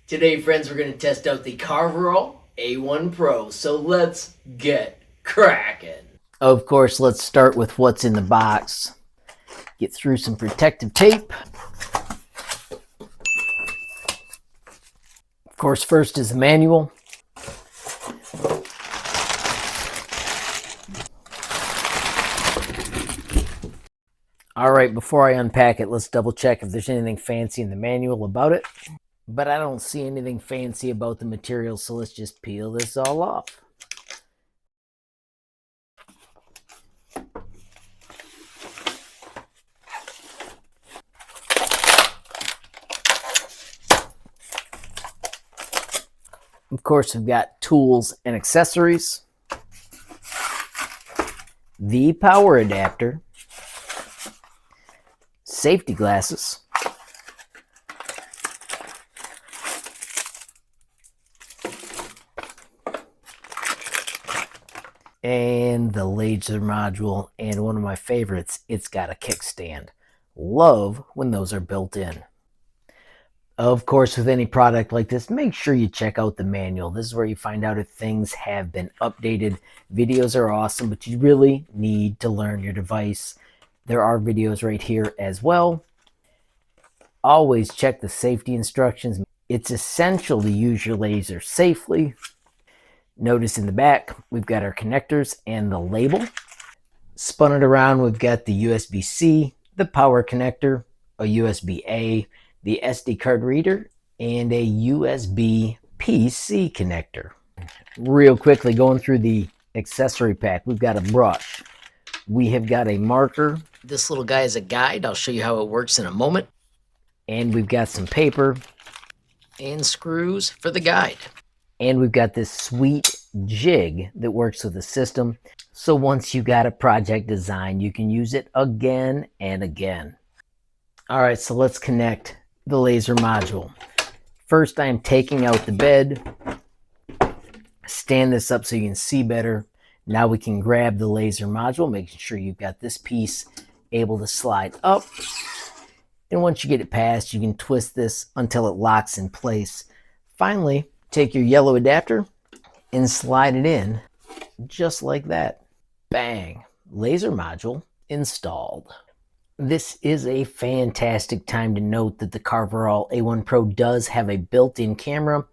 Today, friends, we're going to test out the Carverall A1 Pro, so let's get cracking. Of course, let's start with what's in the box. Get through some protective tape. Of course, first is the manual. All right, before I unpack it, let's double check if there's anything fancy in the manual about it. But I don't see anything fancy about the material, so let's just peel this all off. Of course, we've got tools and accessories, the power adapter, safety glasses, and the laser module, and one of my favorites, it's got a kickstand. Love when those are built in. Of course, with any product like this, make sure you check out the manual. This is where you find out if things have been updated. Videos are awesome, but you really need to learn your device. There are videos right here as well. Always check the safety instructions. It's essential to use your laser safely. Notice in the back, we've got our connectors and the label. Spun it around, we've got the USB-C, the power connector, a USB-A, the SD card reader, and a USB-PC connector. Real quickly, going through the accessory pack, we've got a brush. We have got a marker. This little guy is a guide. I'll show you how it works in a moment. And we've got some paper and screws for the guide. And we've got this sweet jig that works with the system. So once you got a project designed, you can use it again and again. All right, so let's connect the laser module. First, I'm taking out the bed. Stand this up so you can see better. Now we can grab the laser module, making sure you've got this piece able to slide up. And once you get it past, you can twist this until it locks in place. Finally, take your yellow adapter and slide it in just like that. Bang! Laser module installed. This is a fantastic time to note that the Carverall A1 Pro does have a built-in camera.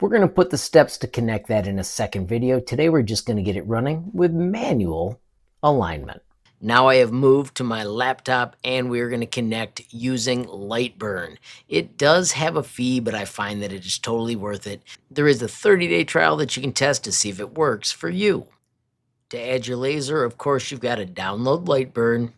We're going to put the steps to connect that in a second video. Today we're just going to get it running with manual alignment. Now I have moved to my laptop and we're going to connect using LightBurn. It does have a fee, but I find that it is totally worth it. There is a 30-day trial that you can test to see if it works for you. To add your laser, of course, you've got to download LightBurn.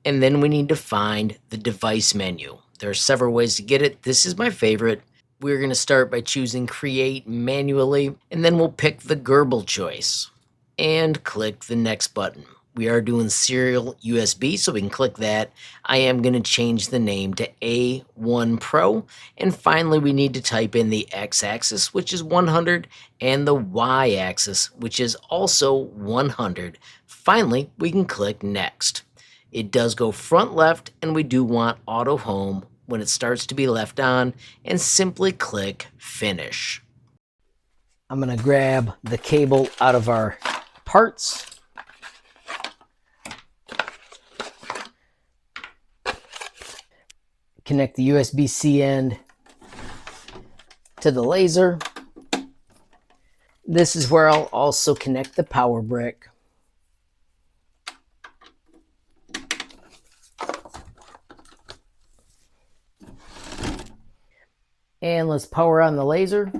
And then we need to find the device menu. There are several ways to get it. This is my favorite. We're going to start by choosing Create manually, and then we'll pick the Gerbil choice and click the next button. We are doing serial USB, so we can click that. I am going to change the name to A1 Pro. And finally, we need to type in the X-axis, which is 100, and the Y-axis, which is also 100. Finally, we can click Next. It does go front left, and we do want auto home when it starts to be left on, and simply click Finish. I'm going to grab the cable out of our parts. Connect the USB-C end to the laser. This is where I'll also connect the power brick. And let's power on the laser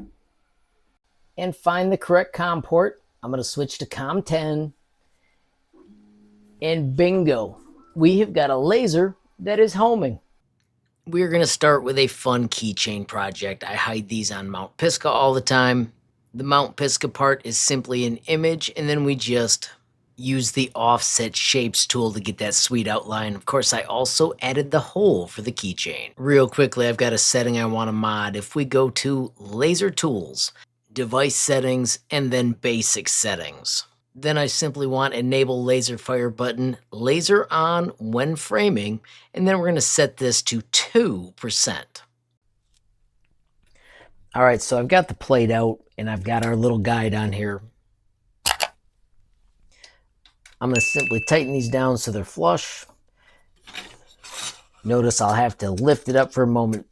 and find the correct COM port. I'm going to switch to COM 10. And bingo, we have got a laser that is homing. We're going to start with a fun keychain project. I hide these on Mount Pisgah all the time. The Mount Pisgah part is simply an image, and then we just use the offset shapes tool to get that sweet outline. Of course, I also added the hole for the keychain. Real quickly, I've got a setting I want to mod. If we go to Laser Tools, Device Settings, and then Basic Settings. Then I simply want Enable Laser Fire button, laser on when framing, and then we're going to set this to 2%. All right, so I've got the plate out and I've got our little guide on here. I'm going to simply tighten these down so they're flush. Notice I'll have to lift it up for a moment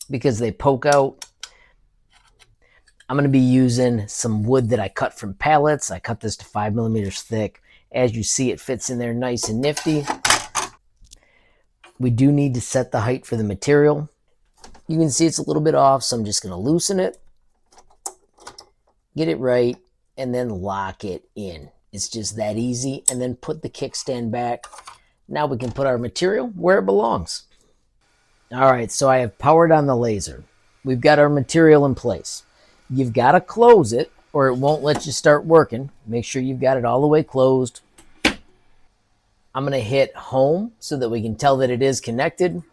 because they poke out. I'm going to be using some wood that I cut from pallets. I cut this to 5 millimeters thick. As you see, it fits in there nice and nifty. We do need to set the height for the material. You can see it's a little bit off, so I'm just going to loosen it, get it right, and then lock it in. It's just that easy. And then put the kickstand back. Now we can put our material where it belongs. All right, so I have powered on the laser. We've got our material in place. You've got to close it or it won't let you start working. Make sure you've got it all the way closed. I'm going to hit home so that we can tell that it is connected.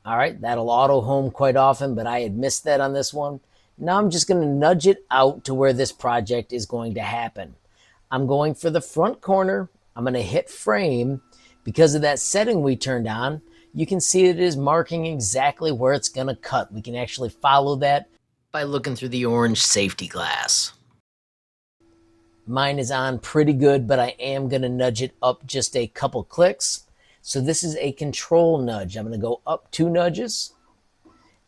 All right, that'll auto home quite often, but I had missed that on this one. Now I'm just going to nudge it out to where this project is going to happen. I'm going for the front corner. I'm going to hit frame. Because of that setting we turned on, you can see it is marking exactly where it's going to cut. We can actually follow that by looking through the orange safety glass. Mine is on pretty good, but I am going to nudge it up just a couple clicks. So this is a control nudge. I'm going to go up 2 nudges,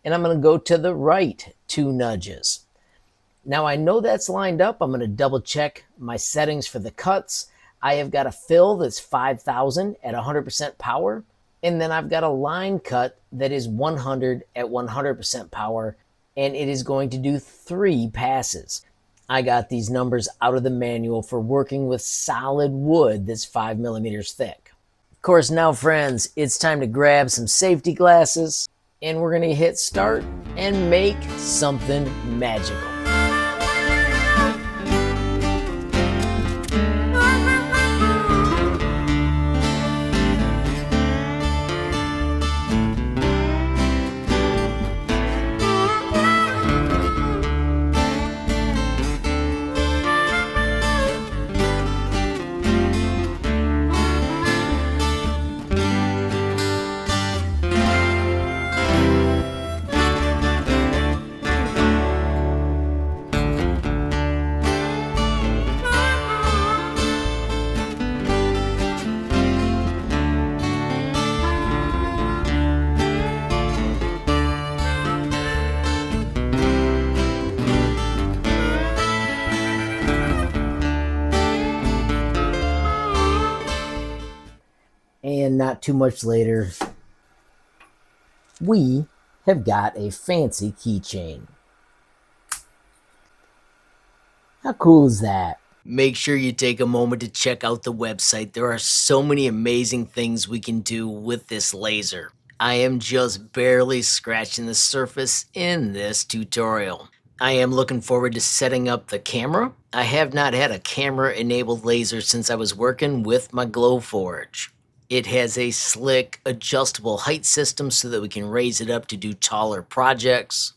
and I'm going to go to the right 2 nudges. Now I know that's lined up. I'm going to double check my settings for the cuts. I have got a fill that's 5,000 at 100% power, and then I've got a line cut that is 100 at 100% power, and it is going to do 3 passes. I got these numbers out of the manual for working with solid wood that's 5 millimeters thick. Of course, now friends, it's time to grab some safety glasses, and we're going to hit start and make something magical. And not too much later, we have got a fancy keychain. How cool is that? Make sure you take a moment to check out the website. There are so many amazing things we can do with this laser. I am just barely scratching the surface in this tutorial. I am looking forward to setting up the camera. I have not had a camera-enabled laser since I was working with my Glowforge. It has a slick, adjustable height system so that we can raise it up to do taller projects.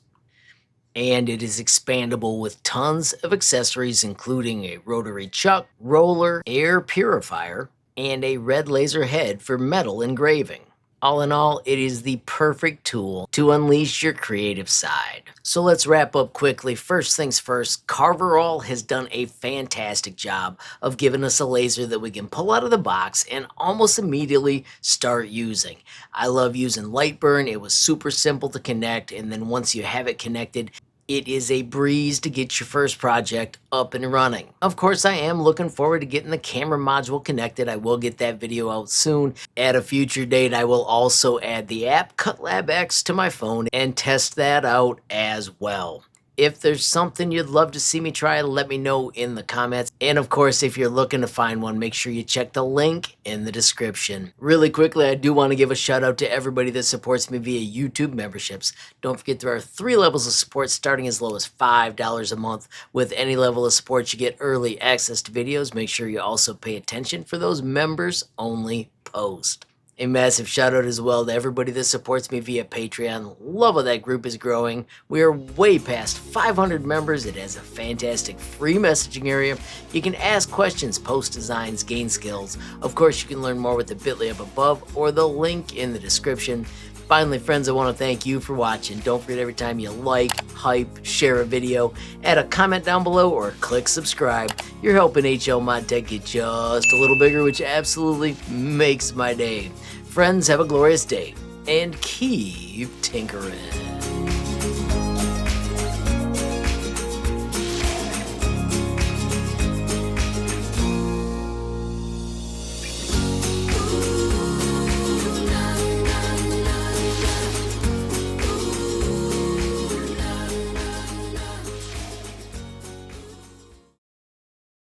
And it is expandable with tons of accessories, including a rotary chuck, roller, air purifier, and a red laser head for metal engraving. All in all, it is the perfect tool to unleash your creative side. So let's wrap up quickly. First things first, Carverall has done a fantastic job of giving us a laser that we can pull out of the box and almost immediately start using. I love using LightBurn. It was super simple to connect, and then once you have it connected, it is a breeze to get your first project up and running. Of course, I am looking forward to getting the camera module connected. I will get that video out soon. At a future date, I will also add the app CutLabX to my phone and test that out as well. If there's something you'd love to see me try, let me know in the comments. And of course, if you're looking to find one, make sure you check the link in the description. Really quickly, I do want to give a shout out to everybody that supports me via YouTube memberships. Don't forget there are 3 levels of support starting as low as $5 a month. With any level of support, you get early access to videos. Make sure you also pay attention for those members only posts. A massive shout out as well to everybody that supports me via Patreon. Love how that group is growing. We are way past 500 members. It has a fantastic free messaging area. You can ask questions, post designs, gain skills. Of course, you can learn more with the bit.ly up above or the link in the description. Finally, friends, I want to thank you for watching. Don't forget, every time you like, hype, share a video, add a comment down below or click subscribe. You're helping HLModTech get just a little bigger, which absolutely makes my day. Friends, have a glorious day and keep tinkering.